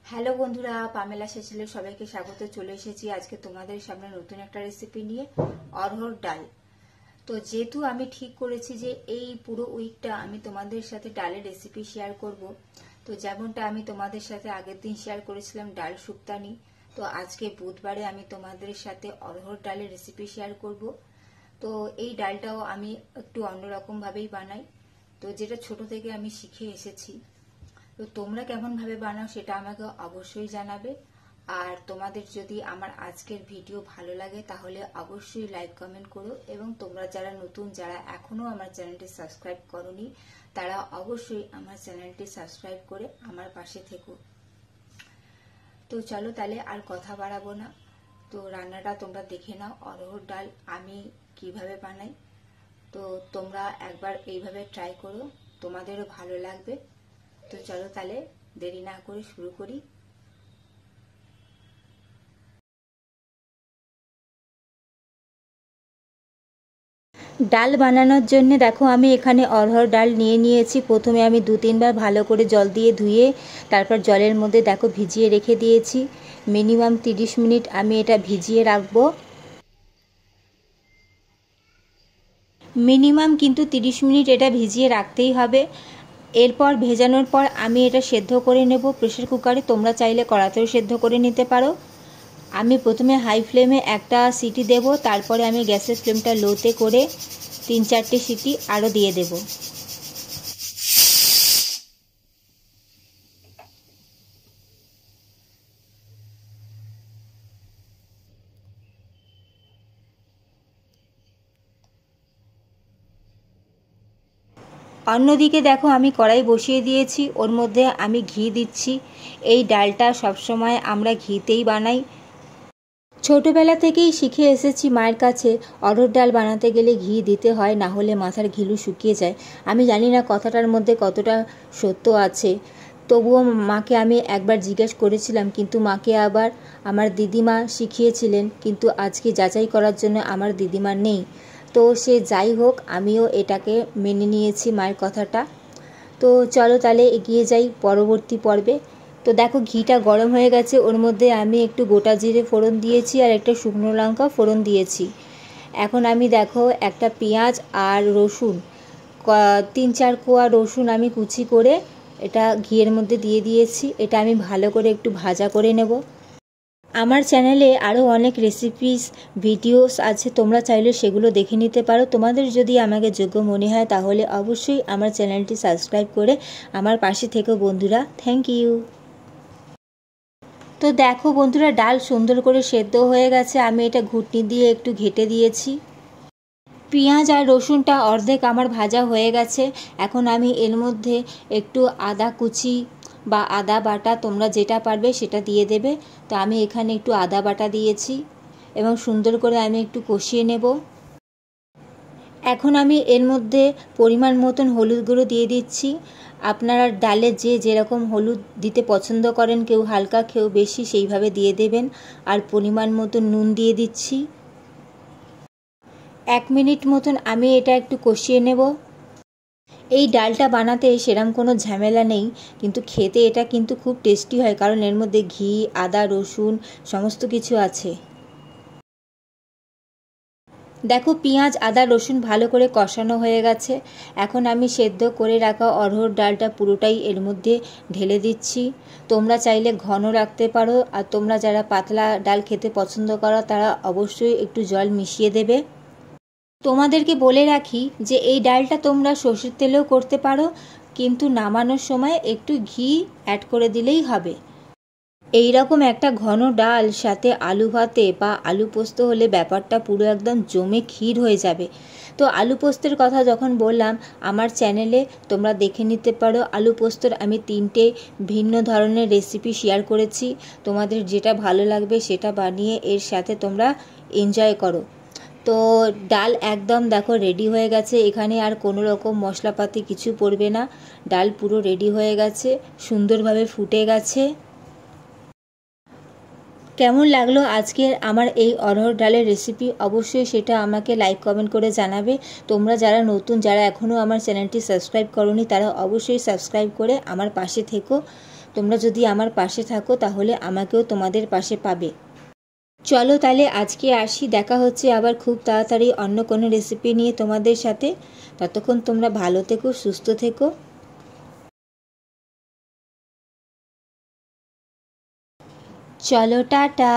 Hello বন্ধুরা, Pamela সেচেলে সবাইকে স্বাগত। চলে এসেছি আজকে তোমাদের সামনে নতুন একটা রেসিপি নিয়ে, অরহর ডাল। তো যেহেতু আমি ঠিক করেছি যে এই পুরো উইকটা আমি তোমাদের সাথে ডালের রেসিপি শেয়ার করব, তো যেমনটা আমি তোমাদের সাথে আগের দিন শেয়ার করেছিলাম ডাল শুক্তানি, তো আজকে বুধবারে আমি তোমাদের সাথে অরহর ডালের রেসিপি শেয়ার করব। তো এই ডালটাও আমি একটু অন্যরকম ভাবেই বানাই, তো যেটা ছোট থেকে আমি শিখে এসেছি। তো তোমরা কেমন ভাবে বানাও সেটা আমাকে অবশ্যই জানাবে। আর তোমাদের যদি আমার আজকের ভিডিও ভালো লাগে তাহলে অবশ্যই লাইক কমেন্ট করো, এবং তোমরা যারা নতুন, যারা এখনো আমার চ্যানেলটি সাবস্ক্রাইব করোনি, তারা অবশ্যই আমার চ্যানেলটি সাবস্ক্রাইব করে আমার পাশে থেকো। তো চলো তাহলে আর কথা বাড়াবো না, তো রান্নাটা তোমরা দেখে নাও অরহর ডাল আমি কিভাবে বানাই। তো তোমরা একবার এইভাবে ট্রাই করো, তোমাদেরও ভালো লাগবে। তো চলো তাহলে দেরি না করে শুরু করি। ডাল বানানোর জন্য দেখো আমি এখানে অরহর ডাল নিয়ে নিয়েছি। প্রথমে আমি 2-3 বার ভালো করে জল দিয়ে ধুয়ে তারপর জলের মধ্যে দেখো ভিজিয়ে রেখে দিয়েছি। মিনিমাম 30 মিনিট আমি এটা ভিজিয়ে রাখবো। মিনিমাম কিন্তু 30 মিনিট এটা ভিজিয়ে রাখতেই হবে। এরপর ভেজানোর পর আমি এটা সেদ্ধ করে নেব প্রেসার কুকারে। তোমরা চাইলে কড়াতেও সেদ্ধ করে নিতে পারো। আমি প্রথমে হাই ফ্লেমে একটা সিটি দেব, তারপরে আমি গ্যাসের ফ্লেমটা লোতে করে 3-4টে সিটি আরও দিয়ে দেব। অন্যদিকে দেখো আমি কড়াই বসিয়ে দিয়েছি, ওর মধ্যে আমি ঘি দিচ্ছি। এই ডালটা সবসময় আমরা ঘিতেই বানাই। ছোটবেলা থেকেই শিখে এসেছি মায়ের কাছে, অরহর ডাল বানাতে গেলে ঘি দিতে হয়, না হলে মাথার ঘিলু শুকিয়ে যায়। আমি জানি না কথাটার মধ্যে কতটা সত্য আছে, তবুও মাকে আমি একবার জিজ্ঞেস করেছিলাম, কিন্তু মাকে আবার আমার দিদিমা শিখিয়েছিলেন, কিন্তু আজকে যাচাই করার জন্য আমার দিদিমা নেই। তো সে যাই হোক, আমিও এটাকে মেনে নিয়েছি মায়ের কথাটা। তো চলো তাহলে এগিয়ে যাই পরবর্তী পর্বে। তো দেখো ঘিটা গরম হয়ে গেছে, ওর মধ্যে আমি একটু গোটা জিরে ফোড়ন দিয়েছি আর একটা শুকনো লঙ্কা ফোড়ন দিয়েছি। এখন আমি দেখো একটা পেঁয়াজ আর রসুন, 3-4 কোয়া রসুন আমি কুচি করে এটা ঘিয়ের মধ্যে দিয়ে দিয়েছি। এটা আমি ভালো করে একটু ভাজা করে নেব। আমার চ্যানেলে আরও অনেক রেসিপিস ভিডিওস আছে, তোমরা চাইলে সেগুলো দেখে নিতে পারো। তোমাদের যদি আমাকে যোগ্য মনে হয় তাহলে অবশ্যই আমার চ্যানেলটি সাবস্ক্রাইব করে আমার পাশে থেকো বন্ধুরা। Thank you. তো দেখো বন্ধুরা, ডাল সুন্দর করে সেদ্ধ হয়ে গেছে। আমি এটা ঘুটনি দিয়ে একটু ঘেটে দিয়েছি। পেঁয়াজ আর রসুনটা অর্ধেক আমার ভাজা হয়ে গেছে। এখন আমি এর মধ্যে একটু আদা কুচি বা আদা বাটা, তোমরা যেটা পারবে সেটা দিয়ে দেবে। তো আমি এখানে একটু আদা বাটা দিয়েছি এবং সুন্দর করে আমি একটু কষিয়ে নেব। এখন আমি এর মধ্যে পরিমাণ মতন হলুদ গুঁড়ো দিয়ে দিচ্ছি। আপনারা ডালে যে যেরকম হলুদ দিতে পছন্দ করেন, কেউ হালকা কেউ বেশি, সেইভাবে দিয়ে দেবেন। আর পরিমাণ মতন নুন দিয়ে দিচ্ছি। 1 মিনিট মতন আমি এটা একটু কষিয়ে নেব। এই ডালটা বানাতে সেরকম কোনো ঝামেলা নেই, কিন্তু খেতে এটা কিন্তু খুব টেস্টি হয়, কারণ এর মধ্যে ঘি, আদা, রসুন সমস্ত কিছু আছে। দেখো পেঁয়াজ, আদা, রসুন ভালো করে কষানো হয়ে গেছে। এখন আমি সেদ্ধ করে রাখা অরহর ডালটা পুরোটাই এর মধ্যে ঢেলে দিচ্ছি। তোমরা চাইলে ঘন রাখতে পারো, আর তোমরা যারা পাতলা ডাল খেতে পছন্দ করো তারা অবশ্যই একটু জল মিশিয়ে দেবে। তোমাদেরকে বলে রাখি যে এই ডালটা তোমরা সর্ষের তেলেও করতে পারো, কিন্তু নামানোর সময় একটু ঘি অ্যাড করে দিলেই হবে। এই রকম একটা ঘন ডাল সাথে আলু ভাতে বা আলু পোস্ত হলে ব্যাপারটা পুরো একদম জমে ক্ষীর হয়ে যাবে। তো আলু পোস্তের কথা যখন বললাম, আমার চ্যানেলে তোমরা দেখে নিতে পারো। আলু পোস্তর আমি 3টে ভিন্ন ধরনের রেসিপি শেয়ার করেছি। তোমাদের যেটা ভালো লাগবে সেটা বানিয়ে এর সাথে তোমরা এনজয় করো। তো ডাল একদম দেখো রেডি হয়ে গেছে, এখানে আর কোনো রকম মশলাপাতি কিছু পড়বে না। ডাল পুরো রেডি হয়ে গেছে, সুন্দরভাবে ফুটে গেছে। কেমন লাগলো আজকের আমার এই অরহর ডালের রেসিপি, অবশ্যই সেটা আমাকে লাইক কমেন্ট করে জানাবে। তোমরা যারা নতুন, যারা এখনও আমার চ্যানেলটি সাবস্ক্রাইব করোনি, তারা অবশ্যই সাবস্ক্রাইব করে আমার পাশে থেকো। তোমরা যদি আমার পাশে থাকো তাহলে আমাকেও তোমাদের পাশে পাবে। চলো তাহলে আজকে আসি, দেখা হচ্ছে আবার খুব তাড়াতাড়ি অন্য কোনো রেসিপি নিয়ে তোমাদের সাথে। ততক্ষণ তোমরা ভালো থেকো, সুস্থ থেকো। চলো টাটা।